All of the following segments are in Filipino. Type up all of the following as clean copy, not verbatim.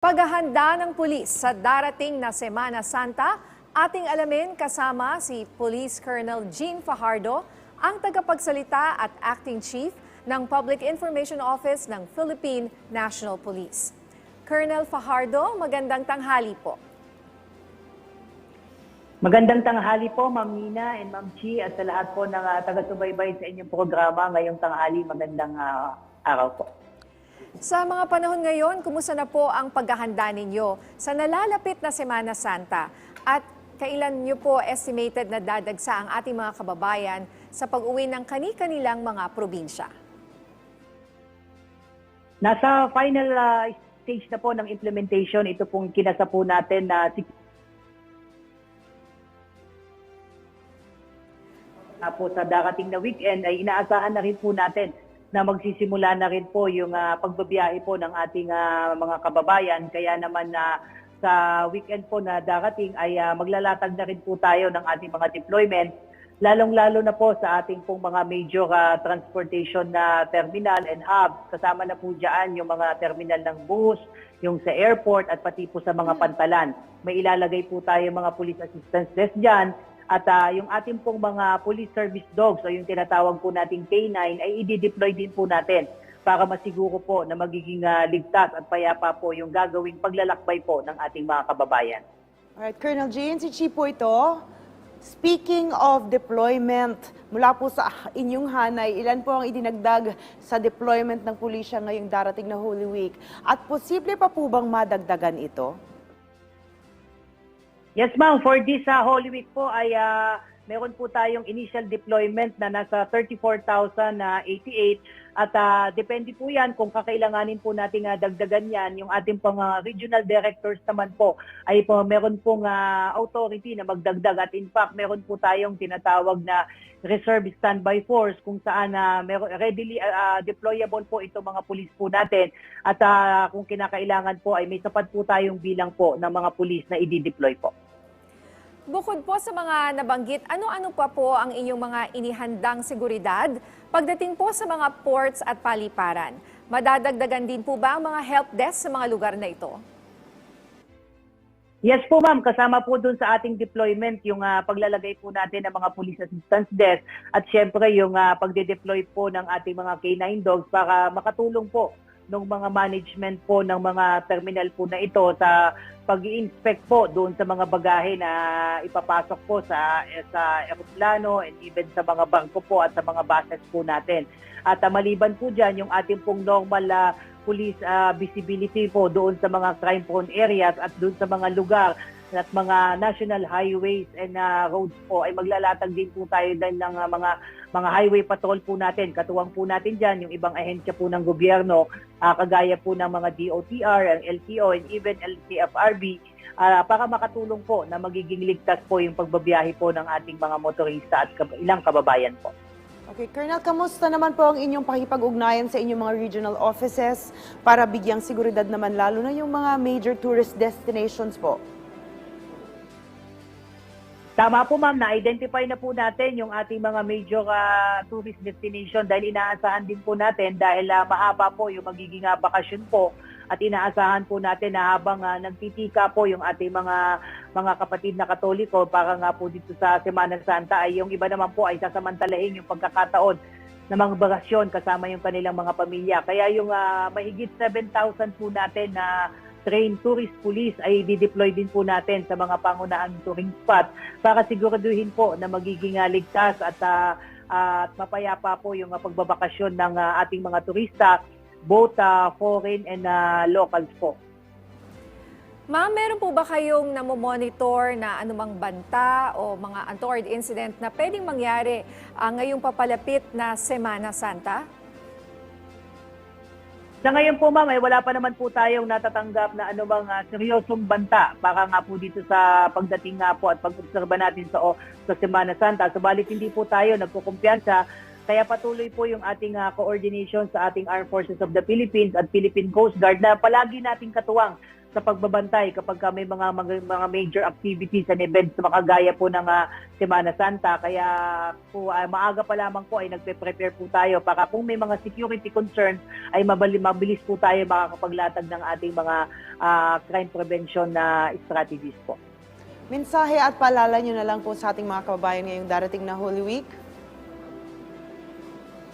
Paghahanda ng pulis sa darating na Semana Santa, ating alamin kasama si Police Colonel Jean Fajardo, ang tagapagsalita at Acting Chief ng Public Information Office ng Philippine National Police. Colonel Fajardo, magandang tanghali po. Magandang tanghali po, Ma'am Nina and Ma'am Chi at sa lahat po ng taga-subaybay sa inyong programa ngayong tanghali. Magandang araw po. Sa mga panahon ngayon, kumusta na po ang paghahanda ninyo sa nalalapit na Semana Santa? At kailan nyo po estimated na dadagsa ang ating mga kababayan sa pag-uwi ng kani-kanilang mga probinsya? Nasa final stage na po ng implementation, ito pong kinasa po natin na po sa darating na weekend ay inaasahan na rin po natin na magsisimula na rin po yung pagbabiyahe po ng ating mga kababayan. Kaya naman sa weekend po na darating ay maglalatag na rin po tayo ng ating mga deployment, lalong-lalo na po sa ating pong mga major transportation na terminal and hub. Kasama na po dyan yung mga terminal ng bus, yung sa airport at pati po sa mga pantalan. May ilalagay po tayo mga police assistance desk dyan. At yung ating pong mga police service dogs o yung tinatawag po nating K9 ay i-deploy din po natin para masiguro po na magiging ligtas at payapa po yung gagawing paglalakbay po ng ating mga kababayan. Alright, Colonel Jean, si Chief po ito. Speaking of deployment, mula po sa inyong hanay, ilan po ang idinagdag sa deployment ng pulisya ngayong darating na Holy Week? At posible pa po bang madagdagan ito? Yes, ma'am. For this Holy Week po ay meron po tayong initial deployment na nasa 34,088 at depende po yan kung kakailanganin po nating dagdagan yan. Yung ating pang regional directors naman po ay po meron pong authority na magdagdag at in fact meron po tayong tinatawag na reserve standby force kung saan meron readily deployable po itong mga pulis po natin at kung kinakailangan po ay may sapat po tayong bilang po ng mga pulis na i-deploy po. Bukod po sa mga nabanggit, ano-ano pa po ang inyong mga inihandang seguridad pagdating po sa mga ports at paliparan? Madadagdagan din po ba ang mga help desk sa mga lugar na ito? Yes po ma'am, kasama po dun sa ating deployment yung paglalagay po natin ng mga police assistance desk at syempre yung pagde-deploy po ng ating mga K9 dogs para makatulong po ng mga management po ng mga terminal po na ito sa pag-i-inspect po doon sa mga bagahe na ipapasok po sa eroplano and even sa mga bangko po at sa mga buses po natin. At maliban po dyan yung ating pong normal police visibility po doon sa mga crime-prone areas at doon sa mga lugar at mga national highways and roads po ay maglalatag din po tayo din ng mga highway patrol po natin. Katuwang po natin dyan yung ibang ahensya po ng gobyerno, kagaya po ng mga DOTR, ang LTO and even LTFRB para makatulong po na magiging ligtas po yung pagbabiyahe po ng ating mga motorista at ilang kababayan po. Okay, Colonel, kamusta naman po ang inyong pakipag-ugnayan sa inyong mga regional offices para bigyang seguridad naman lalo na yung mga major tourist destinations po? Tama po ma'am, na-identify na po natin yung ating mga major tourist destination dahil inaasahan din po natin dahil mahaba po yung magiging bakasyon po at inaasahan po natin na habang nagtitika po yung ating mga kapatid na Katoliko para nga po dito sa Semana Santa ay yung iba naman po ay sasamantalahin yung pagkakataon na mga bakasyon kasama yung kanilang mga pamilya. Kaya yung mahigit 7,000 po natin na trained tourist police ay dideploy din po natin sa mga pangunahang touring spot para siguraduhin po na magiging ligtas at mapayapa po yung pagbabakasyon ng ating mga turista, both foreign and locals po. Ma'am, meron po ba kayong namomonitor na anumang banta o mga untoward incident na pwedeng mangyari ngayong papalapit na Semana Santa? Sa ngayon po ma'am, ay wala pa naman po tayong natatanggap na anumang seryosong banta para nga po dito sa pagdating nga po at pag-obserba natin sa Semana Santa. Subalit hindi po tayo nagkukumpiyansa, kaya patuloy po yung ating coordination sa ating Armed Forces of the Philippines at Philippine Coast Guard na palagi nating katuwang sa pagbabantay kapag may mga major activities and events na makagaya po ng Semana Santa. Kaya po maaga pa lamang po ay nagpe-prepare po tayo para kung may mga security concerns ay mabilis po tayo makakapaglatag ng ating mga crime prevention na strategies po. Mensahe at paalala nyo na lang po sa ating mga kababayan ngayong darating na Holy Week.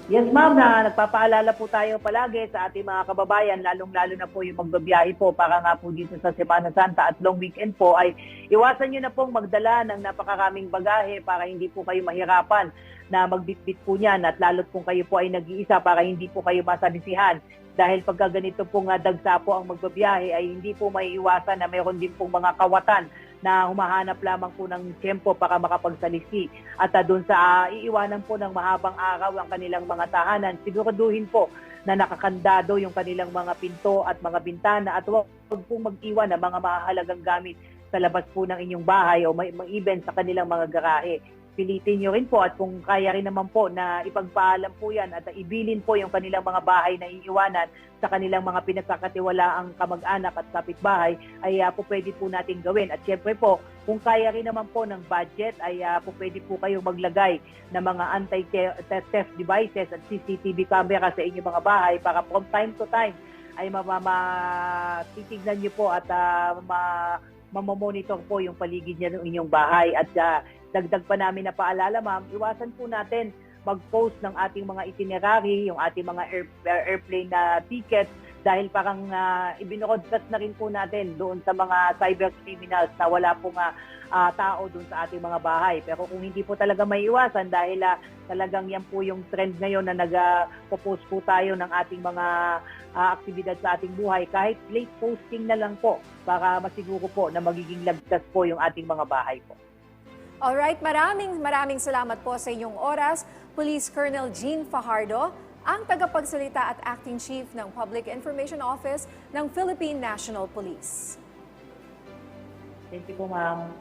Yes, ma'am, na nagpapaalala po tayo palagi sa ating mga kababayan, lalong-lalo na po yung magbabiyahe po para nga po dito sa Semana Santa at long weekend po, ay iwasan nyo na pong magdala ng napakaraming bagahe para hindi po kayo mahirapan na magbitbit po niyan, at lalo't kung kayo po ay nag-iisa para hindi po kayo masalisihan. Dahil pagka ganito pong dagsa po ang magbabiyahe ay hindi po maiiwasan na mayroon din pong mga kawatan na humahanap lamang po ng tiyempo para makapagsalisi. At doon sa iiwanan po ng mahabang araw ang kanilang mga tahanan, siguraduhin po na nakakandado yung kanilang mga pinto at mga bintana, at huwag pong mag-iwan ng mga mahalagang gamit sa labas po ng inyong bahay o even sa kanilang mga garahe. Pilitin nyo rin po, at kung kaya rin naman po na ipagpaalam po yan at ibilin po yung kanilang mga bahay na iiwanan sa kanilang mga pinagkakatiwalaang kamag-anak at kapitbahay, ay po pwede po natin gawin. At syempre po, kung kaya rin naman po ng budget, ay po pwede po kayong maglagay ng mga anti-theft devices at CCTV camera sa inyong mga bahay para from time to time ay titignan nyo po at mamamonitor po yung paligid niya ng inyong bahay. At dagdag pa namin na paalala, ma'am, iwasan po natin mag-post ng ating mga itinerary, yung ating mga airplane na tickets, dahil parang ibinroadcast na rin po natin doon sa mga cyber criminals na wala pong tao doon sa ating mga bahay. Pero kung hindi po talaga may iwasan, dahil talagang yan po yung trend ngayon na nag-post po tayo ng ating mga aktibidad sa ating buhay, kahit late posting na lang po para masiguro po na magiging ligtas po yung ating mga bahay po. Alright, maraming salamat po sa inyong oras, Police Colonel Gene Fajardo, ang tagapagsalita at Acting Chief ng Public Information Office ng Philippine National Police. Thank you po, ma'am.